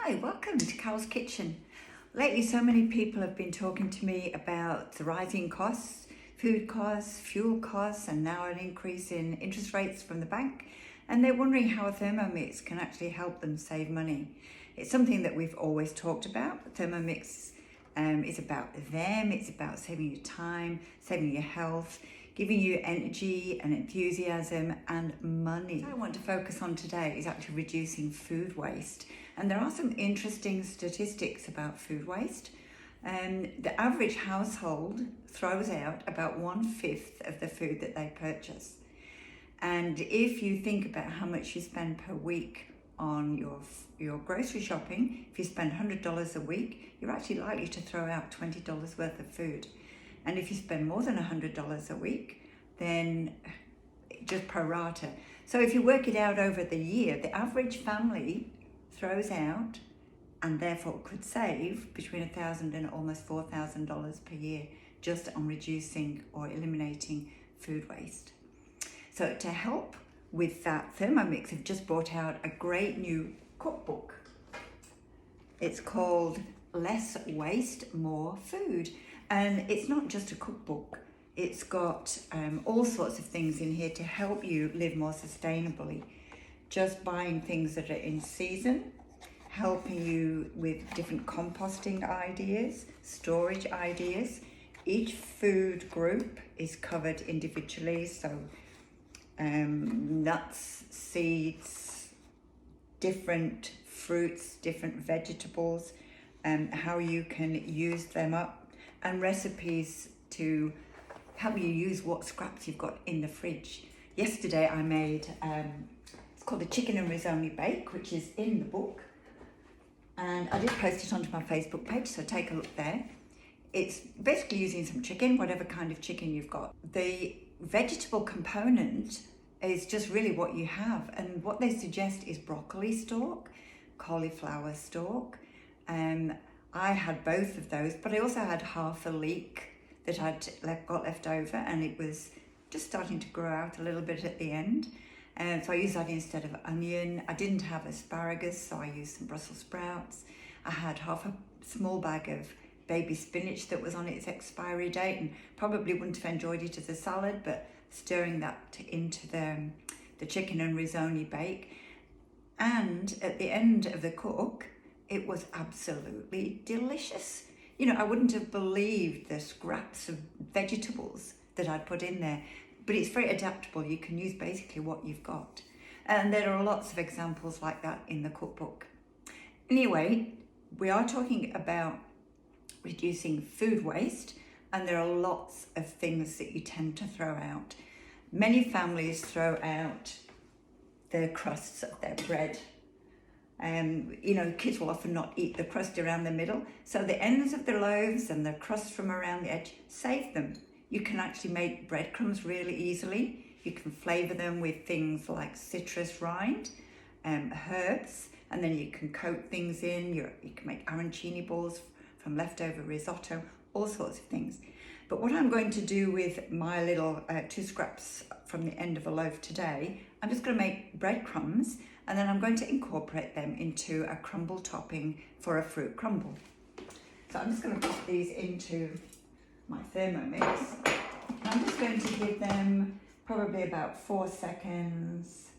Hi, welcome to Carol's Kitchen. Lately, so many people have been talking to me about the rising costs, food costs, fuel costs, and now an increase in interest rates from the bank. And they're wondering how a Thermomix can actually help them save money. It's something that we've always talked about. Thermomix is about them, it's about saving you time, saving your health, giving you energy and enthusiasm and money. What I want to focus on today is actually reducing food waste. And there are some interesting statistics about food waste. The average household throws out about 1/5 of the food that they purchase. And if you think about how much you spend per week on your grocery shopping, if you spend $100 a week, you're actually likely to throw out $20 worth of food. And if you spend more than $100 a week, then just pro rata. So if you work it out over the year, the average family throws out and therefore could save between $1,000 and almost $4,000 per year just on reducing or eliminating food waste. So to help with that, Thermomix have just brought out a great new cookbook. It's called Less Waste, More Food. And it's not just a cookbook. It's got all sorts of things in here to help you live more sustainably. Just buying things that are in season, helping you with different composting ideas, storage ideas. Each food group is covered individually, so nuts, seeds, different fruits, different vegetables, how you can use them up, and recipes to help you use what scraps you've got in the fridge. Yesterday I made, it's called the chicken and risotto bake, which is in the book. And I did post it onto my Facebook page, so take a look there. It's basically using some chicken, whatever kind of chicken you've got. The vegetable component is just really what you have. And what they suggest is broccoli stalk, cauliflower stalk. I had both of those, but I also had half a leek that I'd got left over, and it was just starting to grow out a little bit at the end. So I used that instead of onion. I didn't have asparagus, so I used some Brussels sprouts. I had half a small bag of baby spinach that was on its expiry date and probably wouldn't have enjoyed it as a salad, but stirring that into the chicken and risotto bake. And at the end of the cook, it was absolutely delicious. You know, I wouldn't have believed the scraps of vegetables that I'd put in there, but it's very adaptable. You can use basically what you've got. And there are lots of examples like that in the cookbook. Anyway, we are talking about reducing food waste, and there are lots of things that you tend to throw out. Many families throw out the crusts of their bread. You know, kids will often not eat the crust around the middle, so the ends of the loaves and the crust from around the edge, save them. You can actually make breadcrumbs really easily. You can flavour them with things like citrus rind, herbs, and then you can coat things in. You can make arancini balls from leftover risotto, all sorts of things. But what I'm going to do with my little 2 scraps from the end of a loaf today, I'm just going to make breadcrumbs, and then I'm going to incorporate them into a crumble topping for a fruit crumble. So I'm just going to put these into my Thermomix. I'm just going to give them probably about 4 seconds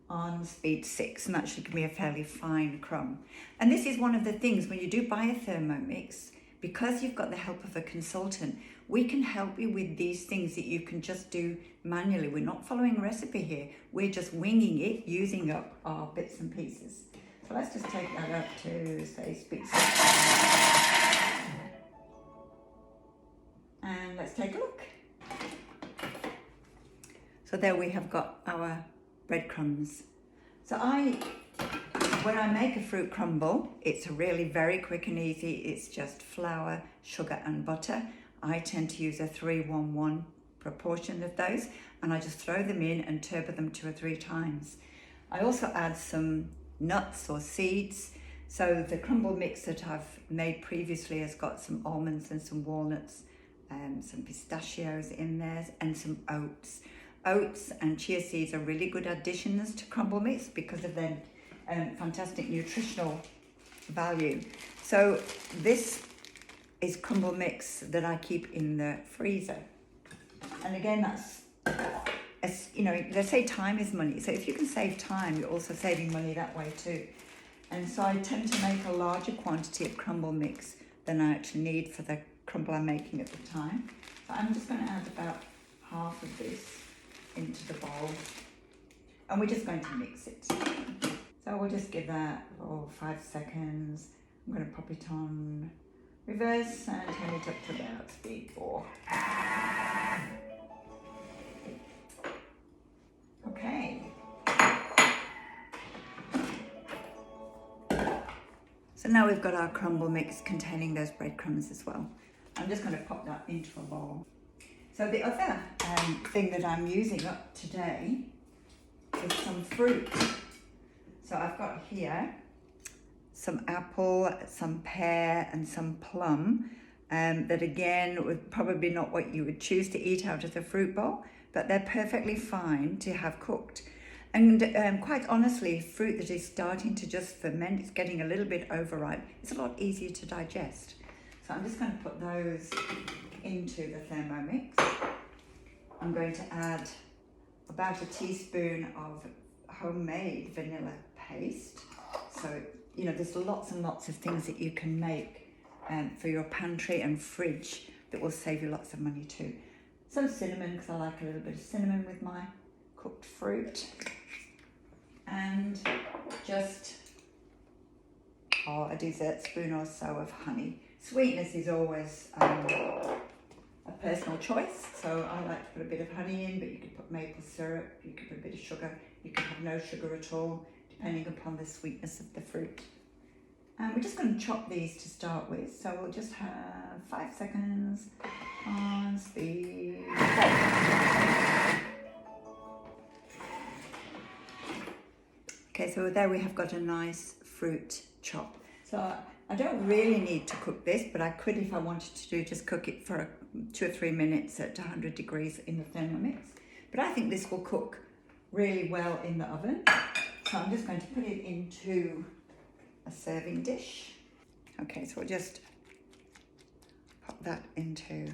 on speed 6, and that should give me a fairly fine crumb. And this is one of the things when you do buy a Thermomix, because you've got the help of a consultant, we can help you with these things that you can just do manually. We're not following a recipe here. We're just winging it, using up our bits and pieces. So let's just take that up to, say, speed 6. And let's take a look. So there we have got our breadcrumbs. So when I make a fruit crumble, it's really very quick and easy. It's just flour, sugar and butter. I tend to use a 3-1-1 proportion of those, and I just throw them in and turbo them 2 or 3 times. I also add some nuts or seeds. So the crumble mix that I've made previously has got some almonds and some walnuts, some pistachios in there, and some oats. Oats and chia seeds are really good additions to crumble mix because of their fantastic nutritional value. So this is crumble mix that I keep in the freezer. And again, that's, you know, they say time is money. So if you can save time, you're also saving money that way too. And so I tend to make a larger quantity of crumble mix than I actually need for the crumble I'm making at the time. So I'm just going to add about half of this into the bowl. And we're just going to mix it. So we'll just give that 5 seconds. I'm going to pop it on reverse and turn it up to about speed 4. Okay. So now we've got our crumble mix containing those breadcrumbs as well. I'm just going to pop that into a bowl. So the other thing that I'm using up today is some fruit. So I've got here some apple, some pear and some plum that again would probably not what you would choose to eat out of the fruit bowl, but they're perfectly fine to have cooked. And quite honestly, fruit that is starting to just ferment, it's getting a little bit overripe, it's a lot easier to digest. So I'm just going to put those into the Thermomix. I'm going to add about a teaspoon of homemade vanilla paste. So, you know, there's lots and lots of things that you can make for your pantry and fridge that will save you lots of money too. Some cinnamon, because I like a little bit of cinnamon with my cooked fruit. And just a dessert spoon or so of honey. Sweetness is always a personal choice, so I like to put a bit of honey in, but you could put maple syrup, you could put a bit of sugar, you could have no sugar at all, depending upon the sweetness of the fruit. And we're just going to chop these to start with, so we'll just have 5 seconds on speed 4. Okay, so there we have got a nice fruit chop. So I don't really need to cook this, but I could, if I wanted to, just cook it for 2 or 3 minutes at 100 degrees in the Thermomix. But I think this will cook really well in the oven. So I'm just going to put it into a serving dish. Okay, so we'll just pop that into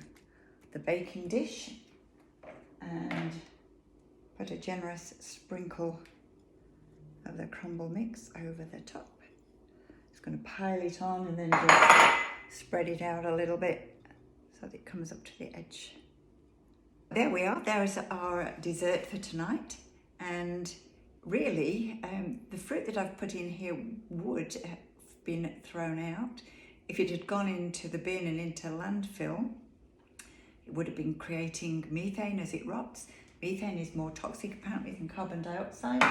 the baking dish and put a generous sprinkle of the crumble mix over the top. Just going to pile it on and then just spread it out a little bit so that it comes up to the edge. There we are, there's our dessert for tonight. And really, the fruit that I've put in here would have been thrown out. If it had gone into the bin and into landfill, it would have been creating methane as it rots. Methane is more toxic apparently than carbon dioxide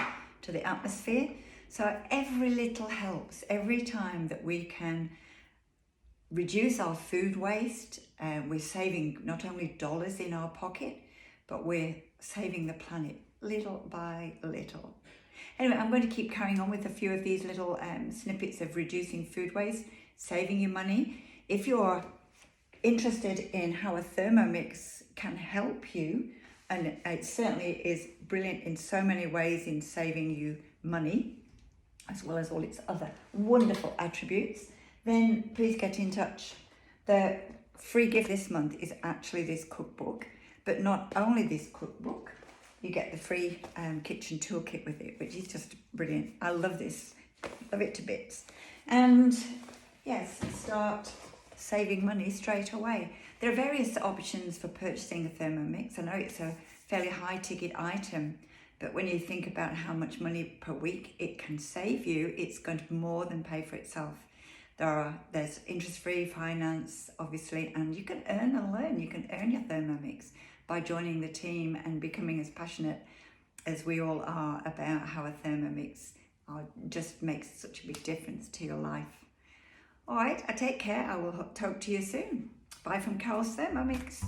to the atmosphere. So every little helps. Every time that we can reduce our food waste, we're saving not only dollars in our pocket, but we're saving the planet little by little. Anyway, I'm going to keep carrying on with a few of these little snippets of reducing food waste, saving you money. If you're interested in how a Thermomix can help you, and it certainly is brilliant in so many ways in saving you money, as well as all its other wonderful attributes, then please get in touch. The free gift this month is actually this cookbook, but not only this cookbook, you get the free kitchen toolkit with it, which is just brilliant. I love this, love it to bits. And yes, start saving money straight away. There are various options for purchasing a Thermomix. I know it's a fairly high ticket item, but when you think about how much money per week it can save you, it's going to more than pay for itself. There's interest-free finance, obviously, and you can earn and learn. You can earn your Thermomix by joining the team and becoming as passionate as we all are about how a Thermomix just makes such a big difference to your life. All right, I take care. I will talk to you soon. Bye from Carol's Thermomix.